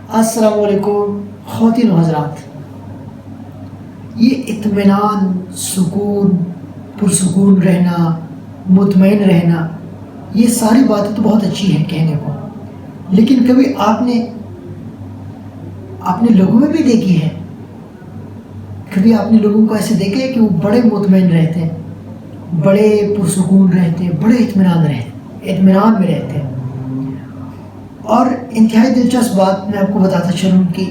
السلام علیکم خواتین و حضرات. یہ اطمینان، سکون، پرسکون رہنا، مطمئن رہنا، یہ ساری باتیں تو بہت اچھی ہیں کہنے کو، لیکن کبھی آپ نے لوگوں میں بھی دیکھی ہے؟ کبھی آپ نے لوگوں کو ایسے دیکھا ہے کہ وہ بڑے مطمئن رہتے ہیں، بڑے پرسکون رہتے ہیں، بڑے اطمینان میں رہتے ہیں؟ اور انتہائی دلچسپ بات میں آپ کو بتاتا چلوں کہ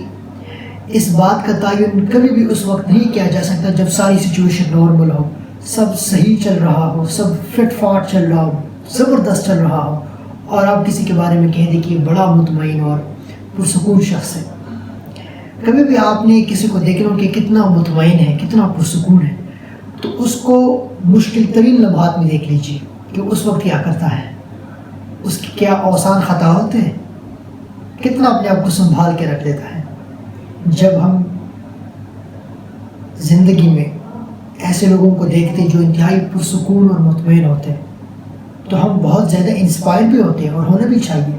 اس بات کا تعین کبھی بھی اس وقت نہیں کیا جا سکتا جب ساری سچویشن نارمل ہو، سب صحیح چل رہا ہو، سب فٹ فاٹ چل رہا ہو، زبردست چل رہا ہو، اور آپ کسی کے بارے میں کہہ دیں کہ یہ بڑا مطمئن اور پرسکون شخص ہے. کبھی بھی آپ نے کسی کو دیکھ لو کہ کتنا مطمئن ہے، کتنا پرسکون ہے، تو اس کو مشکل ترین لمحات میں دیکھ لیجیے کہ اس وقت کیا کرتا ہے، اس کی کیا آسان خطا ہوتے ہیں، کتنا اپنے آپ کو سنبھال کے رکھ لیتا ہے. جب ہم زندگی میں ایسے لوگوں کو دیکھتے ہیں جو انتہائی پرسکون اور مطمئن ہوتے ہیں تو ہم بہت زیادہ انسپائر بھی ہوتے ہیں، اور ہونا بھی چاہیے،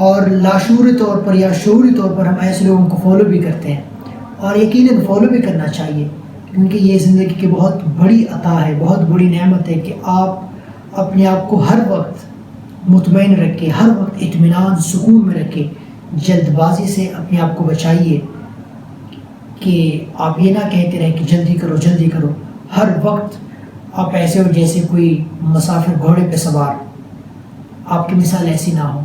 اور لاشعوری طور پر یا شعوری طور پر ہم ایسے لوگوں کو فالو بھی کرتے ہیں، اور یقیناً فالو بھی کرنا چاہیے، کیونکہ یہ زندگی کی بہت بڑی عطا ہے، بہت بڑی نعمت ہے کہ آپ اپنے آپ کو ہر وقت مطمئن رکھے، ہر وقت اطمینان سکون میں رکھے. جلد بازی سے اپنے آپ کو بچائیے کہ آپ یہ نہ کہتے رہیں کہ جلدی کرو جلدی کرو. ہر وقت آپ ایسے ہو جیسے کوئی مسافر گھوڑے پہ سوار، آپ کی مثال ایسی نہ ہو.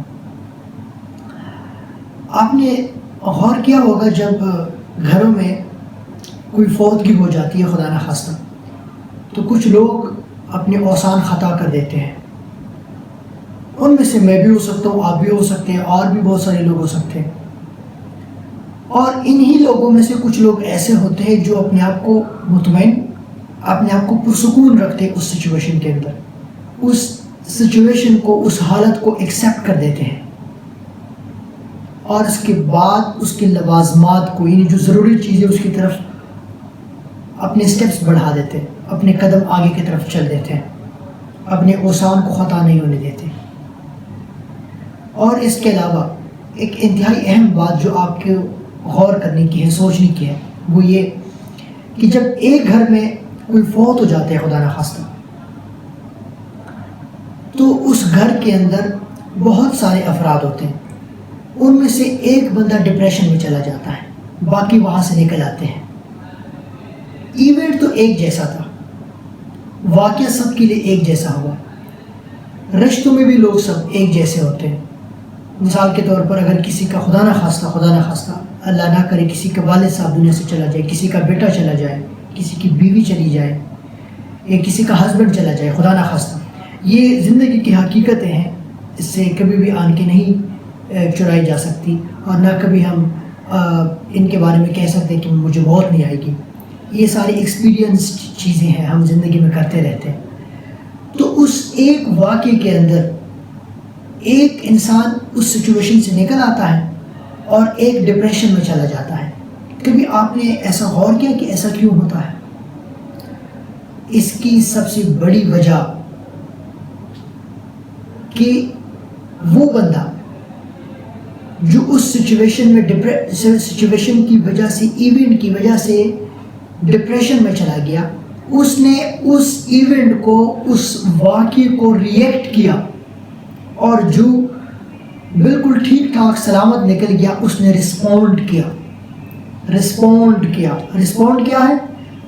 آپ نے غور کیا ہوگا جب گھروں میں کوئی فوتگی ہو جاتی ہے خدا نخواستہ، تو کچھ لوگ اپنے اوسان خطا کر دیتے ہیں. ان میں سے میں بھی ہو سکتا ہوں، آپ بھی ہو سکتے ہیں، اور بھی بہت سارے لوگ ہو سکتے ہیں. اور انہی لوگوں میں سے کچھ لوگ ایسے ہوتے ہیں جو اپنے آپ کو مطمئن، اپنے آپ کو پرسکون رکھتے ہیں اس سچویشن کے اندر، اس سچویشن کو، اس حالت کو ایکسیپٹ کر دیتے ہیں، اور اس کے بعد اس کے لوازمات کو، یعنی جو ضروری چیزیں، اس کی طرف اپنے سٹیپس بڑھا دیتے ہیں، اپنے قدم آگے کی طرف چل دیتے ہیں، اپنے اوسان کو خطا نہیں ہونے دیتے. اور اس کے علاوہ ایک انتہائی اہم بات جو آپ کے غور کرنے کی ہے، سوچنے کی ہے، وہ یہ کہ جب ایک گھر میں کوئی فوت ہو جاتا ہے خدا نخواستہ، تو اس گھر کے اندر بہت سارے افراد ہوتے ہیں. ان میں سے ایک بندہ ڈپریشن میں چلا جاتا ہے، باقی وہاں سے نکل آتے ہیں. ایونٹ تو ایک جیسا تھا، واقعہ سب کے لیے ایک جیسا ہوا، رشتوں میں بھی لوگ سب ایک جیسے ہوتے ہیں. مثال کے طور پر اگر کسی کا خدا نخواستہ اللہ نہ کرے کسی کا والد صاحب دنیا سے چلا جائے، کسی کا بیٹا چلا جائے، کسی کی بیوی چلی جائے، یا کسی کا ہسبینڈ چلا جائے، خدا نخواستہ، یہ زندگی کی حقیقتیں ہیں، اس سے کبھی بھی آن کے نہیں چرائی جا سکتی، اور نہ کبھی ہم ان کے بارے میں کہہ سکتے ہیں کہ مجھے موت نہیں آئے گی. یہ ساری ایکسپیرینس چیزیں ہیں، ہم زندگی میں کرتے رہتے ہیں. تو اس ایک واقعے کے اندر ایک انسان اس سچویشن سے نکل آتا ہے اور ایک ڈپریشن میں چلا جاتا ہے. کبھی آپ نے ایسا غور کیا کہ ایسا کیوں ہوتا ہے؟ اس کی سب سے بڑی وجہ کہ وہ بندہ جو اس سچویشن میں سچویشن کی وجہ سے، ایونٹ کی وجہ سے ڈپریشن میں چلا گیا، اس نے اس ایونٹ کو، اس واقعے کو ریئیکٹ کیا، اور جو بالکل ٹھیک ٹھاک سلامت نکل گیا اس نے رسپونڈ کیا. رسپونڈ کیا ہے؟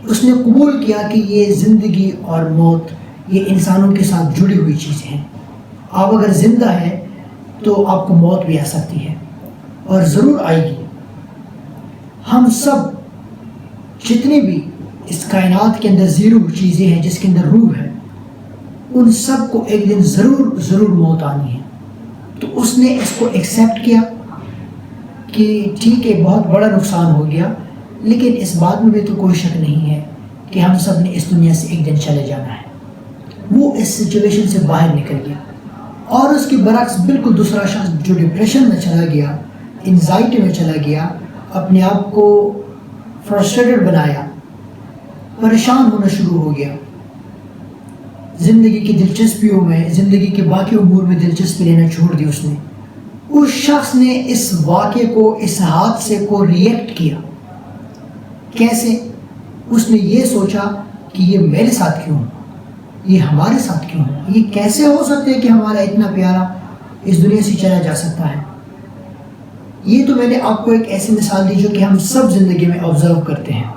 اس نے قبول کیا کہ یہ زندگی اور موت یہ انسانوں کے ساتھ جڑی ہوئی چیزیں ہیں. آپ اگر زندہ ہیں تو آپ کو موت بھی آ سکتی ہے، اور ضرور آئے گی. ہم سب جتنے بھی اس کائنات کے اندر زیرو چیزیں ہیں، جس کے اندر روح ہے، ان سب کو ایک دن ضرور موت آنی ہے. تو اس نے اس کو ایکسیپٹ کیا کہ ٹھیک ہے، بہت بڑا نقصان ہو گیا، لیکن اس بات میں بھی تو کوئی شک نہیں ہے کہ ہم سب نے اس دنیا سے ایک دن چلے جانا ہے. وہ اس سچویشن سے باہر نکل گیا. اور اس کے برعکس بالکل دوسرا شخص جو ڈپریشن میں چلا گیا، انزائٹی میں چلا گیا، اپنے آپ کو فرسٹریٹڈ بنایا، پریشان ہونا شروع ہو گیا، زندگی کی دلچسپیوں میں، زندگی کے باقی امور میں دلچسپی لینا چھوڑ دی اس نے. اس شخص نے اس واقعے کو، اس حادثے کو ریئیکٹ کیا. کیسے؟ اس نے یہ سوچا کہ یہ میرے ساتھ کیوں، یہ ہمارے ساتھ کیوں، یہ کیسے ہو سکتا ہے کہ ہمارا اتنا پیارا اس دنیا سے چلا جا سکتا ہے. یہ تو میں نے آپ کو ایک ایسی مثال دی جو کہ ہم سب زندگی میں آبزرو کرتے ہیں.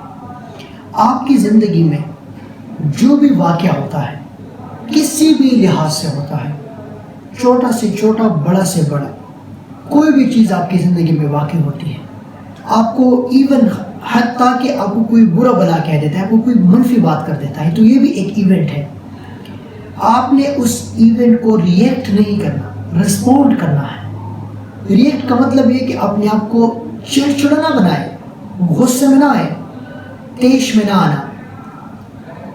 آپ کی زندگی میں جو بھی واقعہ ہوتا ہے، کسی بھی لحاظ سے ہوتا ہے، چھوٹا سے چھوٹا، بڑا سے بڑا، کوئی بھی چیز آپ کی زندگی میں واقع ہوتی ہے، آپ کو ایون حتیٰ کہ آپ کو کوئی برا بلا کہہ دیتا ہے، آپ کو کوئی منفی بات کر دیتا ہے، تو یہ بھی ایک ایونٹ ہے. آپ نے اس ایونٹ کو ریئیکٹ نہیں کرنا، رسپونڈ کرنا ہے. ریئیکٹ کا مطلب یہ کہ اپنے آپ کو چڑچڑا نہ بنائے، غصے میں نہ آئے، تیش میں نہ آنا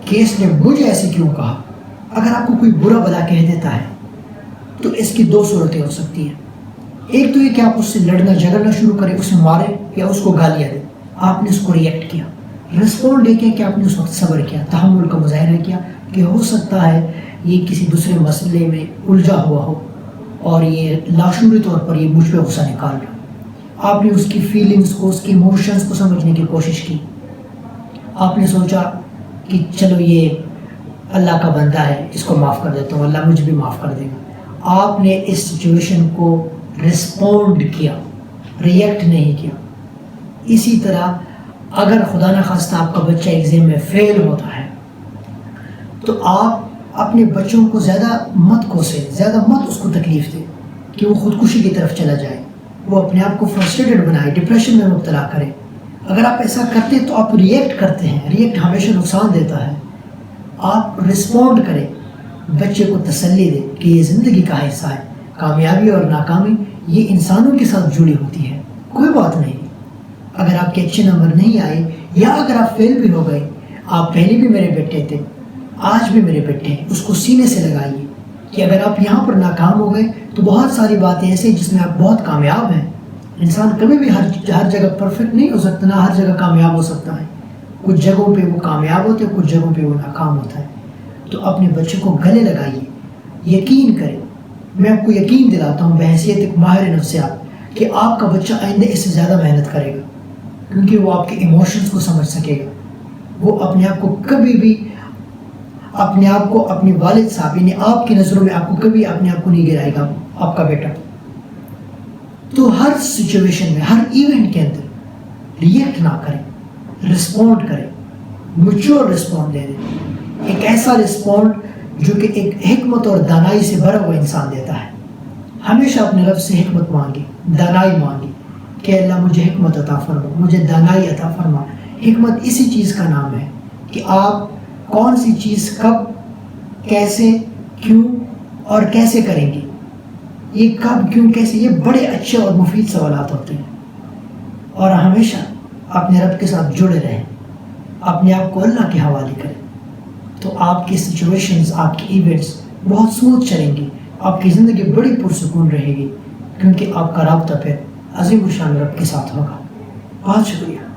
کہ اس نے مجھے ایسے کیوں کہا. اگر آپ کو کوئی برا بلا کہہ دیتا ہے تو اس کی دو صورتیں ہو سکتی ہیں. ایک تو یہ کہ آپ اس سے لڑنا جھگڑنا شروع کریں، اسے مارے یا اس کو گالیاں دیں. آپ نے اس کو ریئیکٹ کیا. رسپونڈ یہ کیا کہ آپ نے اس وقت صبر کیا، تحمل کا مظاہرہ کیا کہ ہو سکتا ہے یہ کسی دوسرے مسئلے میں الجھا ہوا ہو اور یہ لاشعوری طور پر یہ مجھ پہ غصہ نکال رہا. آپ نے اس کی فیلنگز کو، اس کی ایموشنز کو سمجھنے کی کوشش کی. آپ نے سوچا کہ چلو یہ اللہ کا بندہ ہے، اس کو معاف کر دیتا ہوں، اللہ مجھے بھی معاف کر دے گا. آپ نے اس سچویشن کو رسپونڈ کیا، ریئیکٹ نہیں کیا. اسی طرح اگر خدا نخواستہ آپ کا بچہ ایگزام میں فیل ہوتا ہے تو آپ اپنے بچوں کو زیادہ مت کوسے، زیادہ مت اس کو تکلیف دے کہ وہ خودکشی کی طرف چلا جائے، وہ اپنے آپ کو فرسٹریٹڈ بنائے، ڈپریشن میں مبتلا کرے. اگر آپ ایسا کرتے تو آپ ریئیکٹ کرتے ہیں. ریئیکٹ ہمیشہ نقصان دیتا ہے. آپ رسپونڈ کریں، بچے کو تسلی دیں کہ یہ زندگی کا حصہ ہے. کامیابی اور ناکامی یہ انسانوں کے ساتھ جڑی ہوتی ہے، کوئی بات نہیں. اگر آپ کے اچھے نمبر نہیں آئے یا اگر آپ فیل بھی ہو گئے، آپ پہلے بھی میرے بیٹے تھے، آج بھی میرے بیٹے ہیں. اس کو سینے سے لگائیے کہ اگر آپ یہاں پر ناکام ہو گئے تو بہت ساری باتیں ایسے جس میں آپ بہت کامیاب ہیں. انسان کبھی بھی ہر جگہ پرفیکٹ نہیں ہو سکتا، نہ ہر جگہ کامیاب ہو سکتا ہے. کچھ جگہوں پہ وہ کامیاب ہوتے ہیں، کچھ جگہوں پہ وہ ناکام ہوتا ہے. تو اپنے بچے کو گلے لگائیے، یقین کریں. میں آپ کو یقین دلاتا ہوں بحیثیت ایک ماہر نفسیات کہ آپ کا بچہ آئندہ اس سے زیادہ محنت کرے گا، کیونکہ وہ آپ کے ایموشنز کو سمجھ سکے گا. وہ اپنے آپ کو کبھی بھی اپنے آپ کو اپنی والد صاحب یعنی آپ کی نظروں میں آپ کو کبھی اپنے آپ کو نہیں گرائے گا آپ کا بیٹا. تو ہر سچویشن میں، ہر ایونٹ کے اندر ریئیکٹ نہ کریں، رسپونڈ کریں، میچور رسپونڈ دے دیں. ایک ایسا رسپونڈ جو کہ ایک حکمت اور دانائی سے بھرا ہوا انسان دیتا ہے. ہمیشہ اپنے رب سے حکمت مانگی، دانائی مانگی کہ اللہ مجھے حکمت عطا فرما، مجھے دانائی عطا فرما. حکمت اسی چیز کا نام ہے کہ آپ کون سی چیز کب، کیسے، کیوں اور کیسے کریں گے. یہ کب، کیوں، کیسے، یہ بڑے اچھے اور مفید سوالات ہوتے ہیں. اور ہمیشہ اپنے رب کے ساتھ جڑے رہیں، اپنے آپ کو اللہ کے حوالے کریں. تو آپ کی سچویشنز، آپ کی ایونٹس بہت سموتھ چلیں گی. آپ کی زندگی بڑی پرسکون رہے گی، کیونکہ آپ کا رابطہ پھر عظیم الشان رب کے ساتھ ہوگا. بہت شکریہ.